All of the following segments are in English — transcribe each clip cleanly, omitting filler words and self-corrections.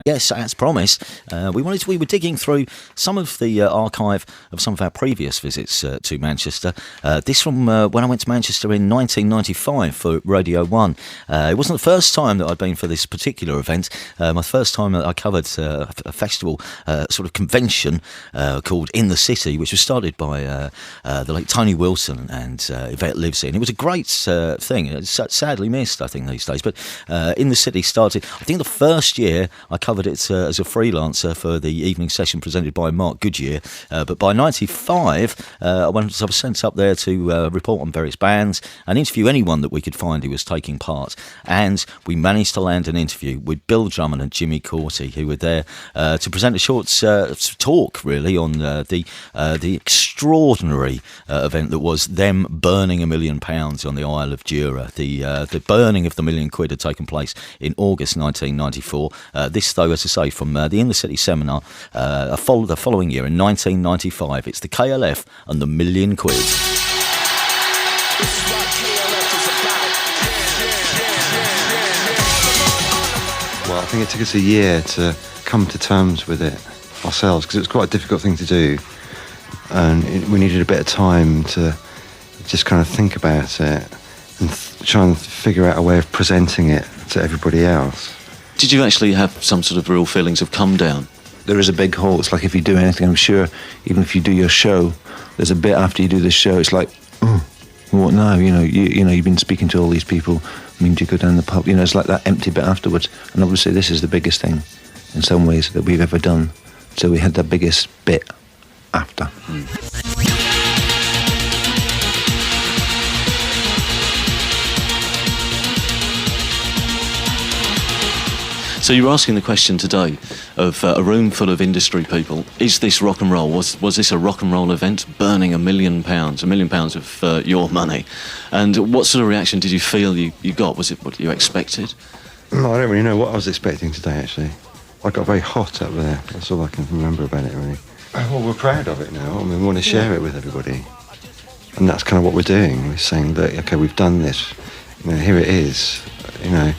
Yes, as promised, we were digging through some of the archive of some of our previous visits to Manchester. This from when I went to Manchester in 1995 for Radio 1. It wasn't the first time that I'd been for this particular event. My first time that I covered a festival sort of convention called In the City, which was started by the late Tony Wilson and Yvette Livesey. It was a great thing. It's sadly missed, I think, these days. But In the City started, I think the first year I covered it as a freelancer for the evening session presented by Mark Goodyear. But by 95, I was sent up there to report on various bands and interview anyone that we could find who was taking part. And we managed to land an interview with Bill Drummond and Jimmy Cauty, who were there to present a short talk, really, on the extraordinary event that was them burning £1 million on the Isle of Jura. The burning of the £1 million had taken place in August 1994. This, though, as I say, from the In the City seminar the following year in 1995. It's the KLF and the £1 million. This is what KLF is about. Well, I think it took us a year to come to terms with it ourselves, because it was quite a difficult thing to do, and we needed a bit of time to just kind of think about it and try and figure out a way of presenting it to everybody else. Did you actually have some sort of real feelings of come down? There is a big hole. It's like if you do anything, I'm sure, even if you do your show, there's a bit after you do this show, it's like, oh, what now? You know, you've been speaking to all these people. I mean, do you go down the pub? You know, it's like that empty bit afterwards. And obviously this is the biggest thing, in some ways, that we've ever done. So we had the biggest bit after. So you were asking the question today of a room full of industry people, is this rock and roll? Was this a rock and roll event, burning £1 million, £1 million of your money? And what sort of reaction did you feel you got? Was it what you expected? No, I don't really know what I was expecting today, actually. I got very hot up there. That's all I can remember about it, really. Well, we're proud of it now. I mean, we want to share it with everybody. And that's kind of what we're doing. We're saying that, OK, we've done this. You know, here it is. You know,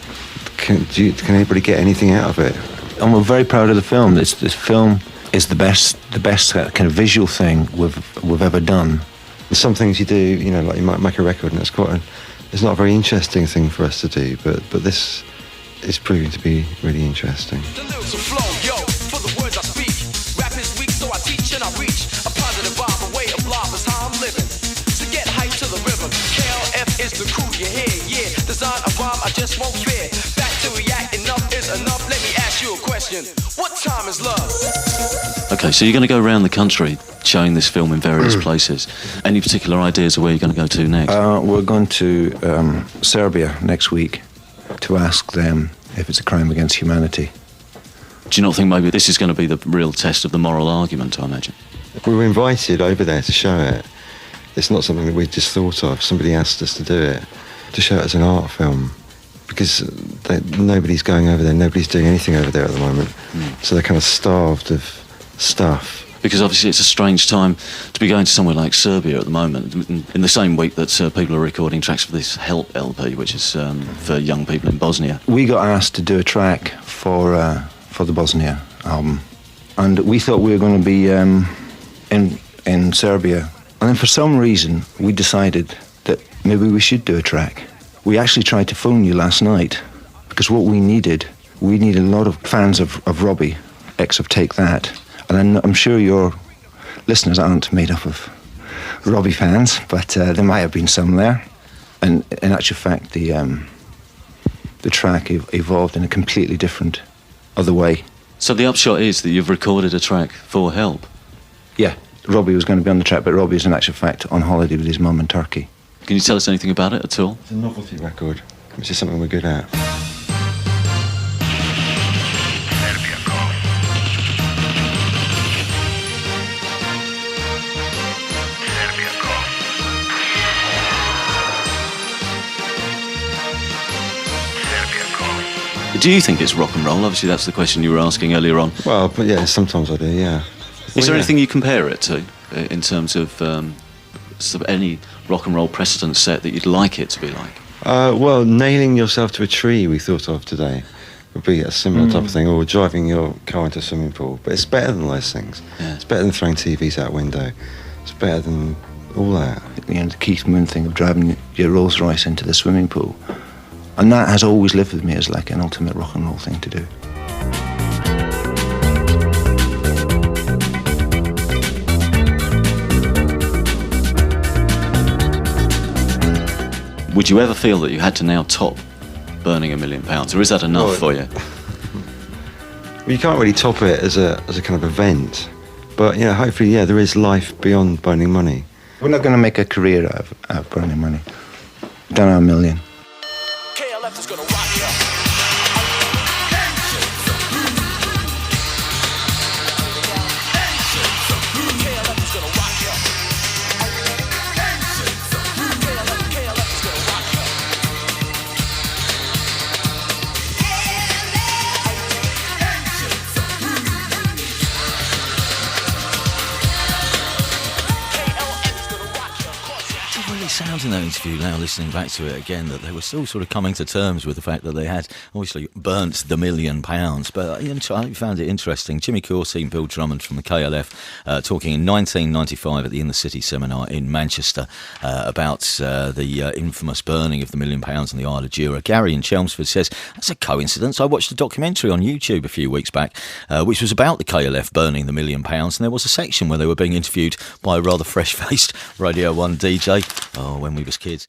can anybody get anything out of it? And we're very proud of the film. This film is the best kind of visual thing we've ever done. There's some things you do, you know, like you might make a record, and it's not a very interesting thing for us to do, but this is proving to be really interesting. The lyrics will flow, yo, for the words I speak. Rap is weak, so I teach and I reach. A positive vibe, a way of life is how I'm living. So get hyped to the rhythm. KLF is the crew you hear, yeah. Design a rhyme, I just won't fear. Back to react, enough is enough. Let me ask you a question. What time is love? Okay, so you're going to go around the country showing this film in various places. Any particular ideas of where you're going to go to next? We're going to Serbia next week to ask them if it's a crime against humanity. Do you not think maybe this is going to be the real test of the moral argument, I imagine? We were invited over there to show it. It's not something that we just thought of. Somebody asked us to do it, to show it as an art film, because nobody's going over there, nobody's doing anything over there at the moment. So they're kind of starved of stuff. Because obviously it's a strange time to be going to somewhere like Serbia at the moment, in the same week that people are recording tracks for this Help LP, which is for young people in Bosnia. We got asked to do a track for the Bosnia album, and we thought we were going to be in Serbia. And then for some reason, we decided that maybe we should do a track. We actually tried to phone you last night, because what we needed a lot of fans of Robbie, ex of Take That. And I'm sure your listeners aren't made up of Robbie fans, but there might have been some there. And in actual fact, the track evolved in a completely different other way. So the upshot is that you've recorded a track for Help? Yeah, Robbie was going to be on the track, but Robbie is in actual fact on holiday with his mum in Turkey. Can you tell us anything about it at all? It's a novelty record, which is something we're good at. Do you think it's rock and roll? Obviously, that's the question you were asking earlier on. Well, but yeah, sometimes I do, yeah. Is there anything you compare it to in terms of sort of any rock and roll precedent set that you'd like it to be like? Well, nailing yourself to a tree we thought of today. would be a similar type of thing, or driving your car into a swimming pool. But it's better than those things. Yeah. It's better than throwing TVs out a window. It's better than all that. You know, the Keith Moon thing of driving your Rolls Royce into the swimming pool. And that has always lived with me as like an ultimate rock and roll thing to do. Would you ever feel that you had to now top burning £1 million, or is that enough for you? Well, you can't really top it as a kind of event. But, you know, hopefully, yeah, there is life beyond burning money. We're not going to make a career out of burning money. We've done our $1 million. KLF is gonna rock ya. KLF is gonna rock ya. KLF is gonna rock ya. It really sounds in that interview now, listening back to it again, that they were still sort of coming to terms with the fact that they had obviously burnt the £1 million. But I found it interesting. Jimmy Cauty and Bill Drummond from the KLF talking in 1995 at the In the City seminar in Manchester about the infamous burning of the £1 million in the Isle of Jura. Gary in Chelmsford says, that's a coincidence. I watched a documentary on YouTube a few weeks back which was about the KLF burning the £1 million, and there was a section where they were being interviewed by a rather fresh-faced Radio 1 DJ when we was kids.